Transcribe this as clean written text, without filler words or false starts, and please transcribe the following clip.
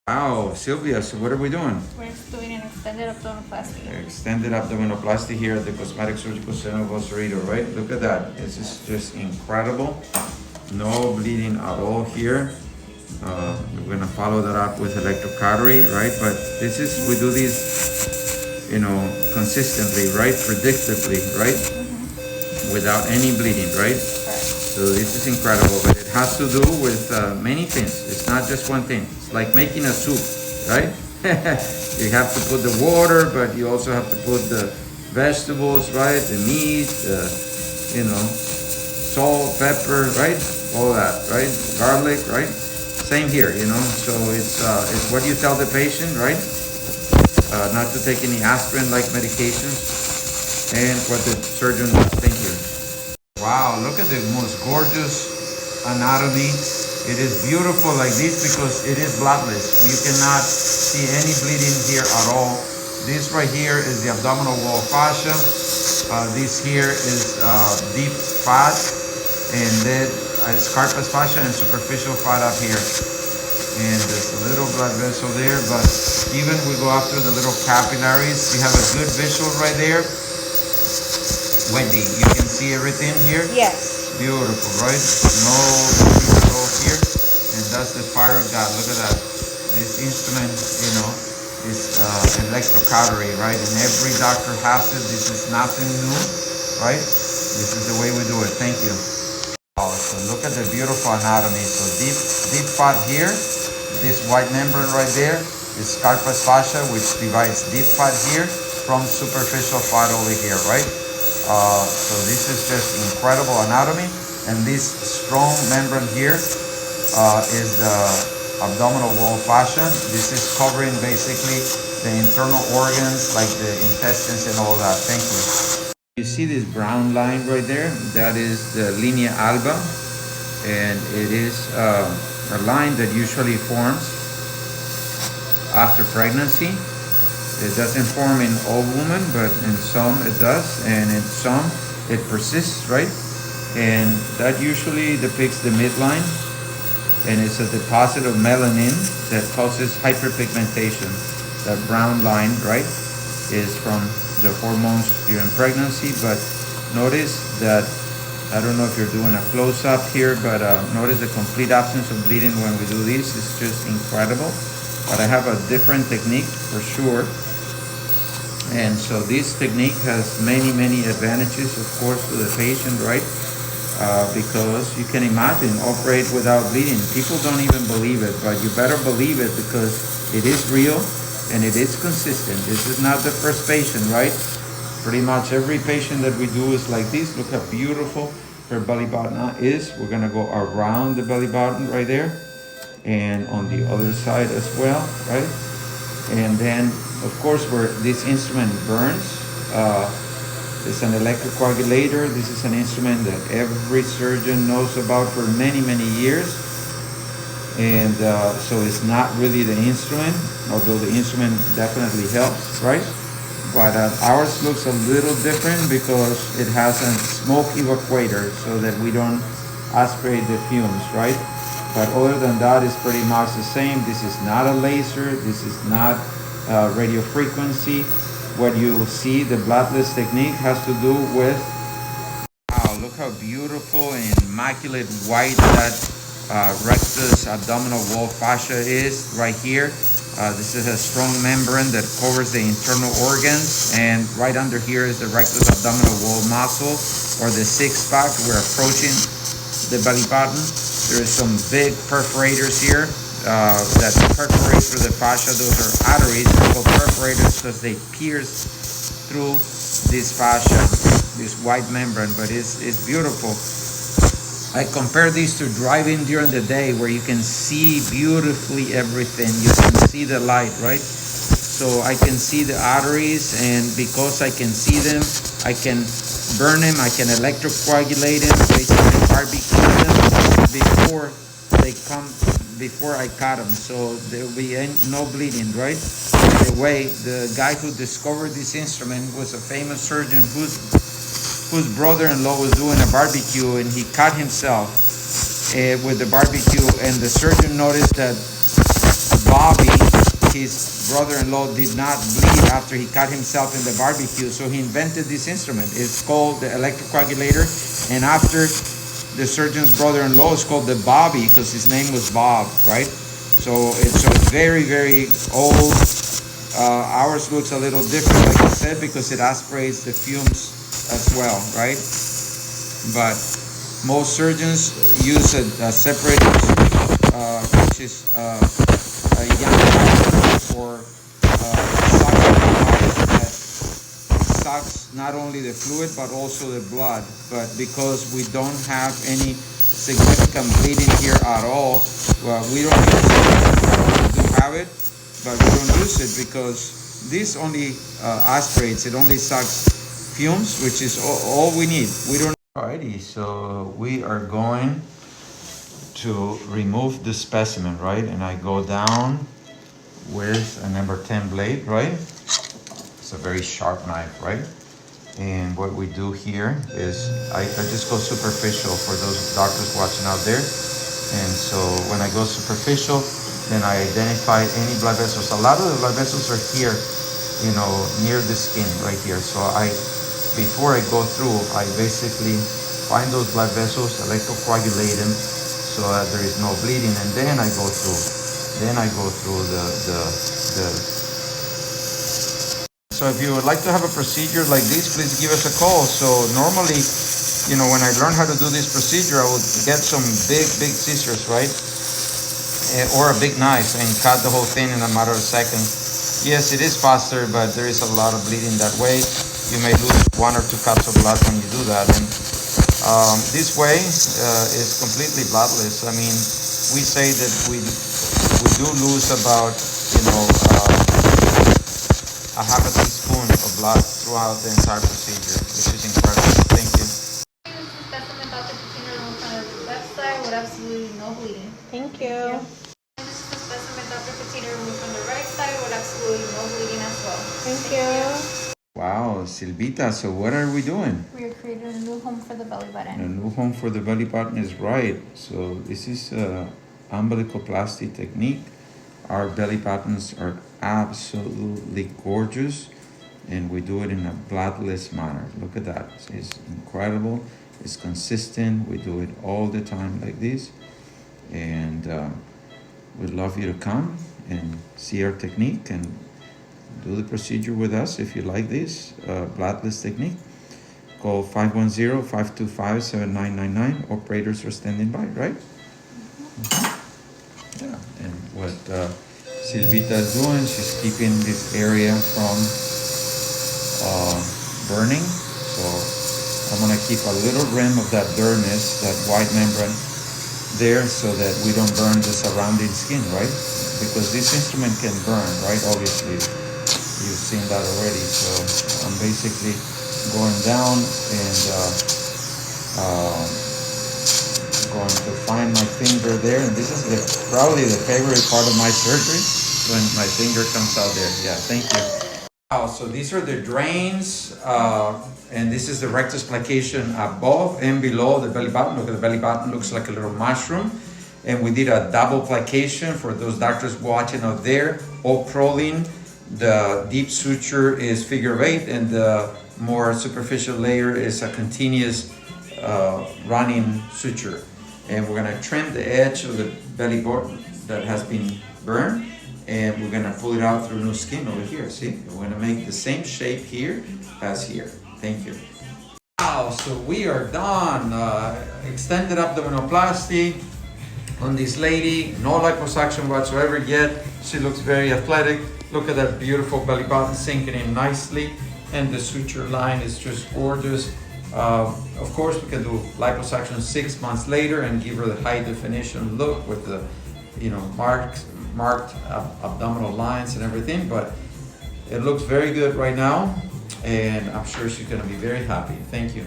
Wow, Sylvia, so what are we doing? We're doing an extended abdominoplasty. Extended abdominoplasty here at the Cosmetic Surgical Center of Cerrito, right? Look at that. This is just incredible. No bleeding at all here. We're gonna follow that up with electrocautery, right? But we do these, consistently, right? Predictably, right? Without any bleeding, right? So this is incredible, but it has to do with many things. It's not just one thing. It's like making a soup, right? You have to put the water, but you also have to put the vegetables, right? The meat, salt, pepper, right? All that, right? Garlic, right? Same here, So it's what you tell the patient, right? Not to take any aspirin-like medications, and what the surgeon does. Thank you. Wow, look at the most gorgeous anatomy. It is beautiful like this because it is bloodless. You cannot see any bleeding here at all. This right here is the abdominal wall fascia. This here is deep fat, and then carpus fascia and superficial fat up here. And there's a little blood vessel there, but even we go after the little capillaries. You have a good visual right there. Wendy, you can see everything here? Yes. Beautiful, right? No bleeding at all here. And that's the fire of God. Look at that. This instrument, is electrocautery, right? And every doctor has it. This is nothing new, right? This is the way we do it. Thank you. Oh, so look at the beautiful anatomy. So deep fat here. This white membrane right there is carpus fascia, which divides deep fat here from superficial fat over here, right? So this is just incredible anatomy, and this strong membrane here is the abdominal wall fascia. This is covering basically the internal organs like the intestines and all that. Thank you. You see this brown line right there? That is the linea alba, and it is a line that usually forms after pregnancy. It doesn't form in all women, but in some it does, and in some it persists, right? And that usually depicts the midline, and it's a deposit of melanin that causes hyperpigmentation. That brown line, right, is from the hormones during pregnancy, but notice that, I don't know if you're doing a close-up here, but notice the complete absence of bleeding when we do this. It's just incredible. But I have a different technique for sure. And so this technique has many advantages, of course, to the patient, right? Because you can imagine, operate without bleeding. People don't even believe it, but you better believe it because it is real and it is consistent. This is not the first patient, right? Pretty much every patient that we do is like this. Look how beautiful her belly button is. We're gonna go around the belly button right there, and on the other side as well, right? And then, of course, where this instrument burns, it's an electrocoagulator. This is an instrument that every surgeon knows about for many years. And so it's not really the instrument, although the instrument definitely helps, right? But ours looks a little different because it has a smoke evacuator so that we don't aspirate the fumes, right? But other than that, it's pretty much the same. This is not a laser. This is not radio frequency. What you see, the bloodless technique, has to do with, wow, look how beautiful and immaculate white that rectus abdominal wall fascia is right here. This is a strong membrane that covers the internal organs, and right under here is the rectus abdominal wall muscle, or the six-pack. We're approaching the belly button. There is some big perforators here that perforate through the fascia. Those are arteries. They're called perforators because they pierce through this fascia, this white membrane, but it's beautiful. I compare these to driving during the day, where you can see beautifully everything. You can see the light, right? So I can see the arteries, and because I can see them, I can burn them, I can electrocoagulate them, basically barbecue them before I cut them. So there will be no bleeding, right? By the way, the guy who discovered this instrument was a famous surgeon whose brother-in-law was doing a barbecue, and he cut himself with the barbecue, and the surgeon noticed that Bobby his brother-in-law did not bleed after he cut himself in the barbecue, so he invented this instrument. It's called the electrocoagulator, and after the surgeon's brother-in-law is called the Bobby because his name was Bob, right? So it's very, very old. Ours looks a little different, like I said, because it aspirates the fumes as well, right? But most surgeons use a separator, which is a young for that sucks not only the fluid but also the blood. But because we don't have any significant bleeding here at all, well, we don't use it. We do have it, but we don't use it because this only aspirates. It only sucks fumes, which is all we need. We don't. Alrighty, so we are going to remove the specimen, right? And I go down. Where's a number 10 blade, right? It's a very sharp knife, right? And what we do here is I just go superficial for those doctors watching out there. And so when I go superficial, then I identify any blood vessels. A lot of the blood vessels are here, you know, near the skin right here. So before I go through, I basically find those blood vessels, electrocoagulate them so that there is no bleeding, and then I go through. Then I go through the. So if you would like to have a procedure like this, please give us a call. So normally, you know, when I learned how to do this procedure, I would get some big scissors, right? Or a big knife and cut the whole thing in a matter of seconds. Yes, it is faster, but there is a lot of bleeding that way. You may lose 1 or 2 cups of blood when you do that. And this way is completely bloodless. I mean, we say that we do lose about, you know, a half a teaspoon of blood throughout the entire procedure, which is incredible. Thank you. This specimen Dr. Patino removed from the left side with absolutely no bleeding. Thank you. This is the specimen Dr. Patino removed from the right side with absolutely no bleeding as well. Thank you. Wow, Silvita, so what are we doing? We are creating a new home for the belly button. A new home for the belly button is right. So this is umbilicoplasty technique. Our belly buttons are absolutely gorgeous, and we do it in a bloodless manner. Look at that. It's incredible. It's consistent. We do it all the time like this, and we'd love you to come and see our technique and do the procedure with us if you like this bloodless technique. Call 510-525-7999. Operators are standing by, right? Yeah, and what Silvita is doing, she's keeping this area from burning. So I'm gonna keep a little rim of that dermis, that white membrane there, so that we don't burn the surrounding skin, right? Because this instrument can burn, right? Obviously, you've seen that already. So I'm basically going down and going to find my finger there, and this is probably the favorite part of my surgery, when my finger comes out there. Yeah, thank you. Wow, so these are the drains, and this is the rectus plication above and below the belly button. Look at the belly button, looks like a little mushroom. And we did a double plication for those doctors watching out there. All proline, the deep suture is figure 8, and the more superficial layer is a continuous running suture. And we're gonna trim the edge of the belly button that has been burned, and we're gonna pull it out through new skin over here. See, we're gonna make the same shape here as here. Thank you. Wow, so we are done. Extended abdominoplasty on this lady. No liposuction whatsoever yet. She looks very athletic. Look at that beautiful belly button sinking in nicely, and the suture line is just gorgeous. Of course, we can do liposuction 6 months later and give her the high definition look with the, you know, marked abdominal lines and everything. But it looks very good right now, and I'm sure she's going to be very happy. Thank you.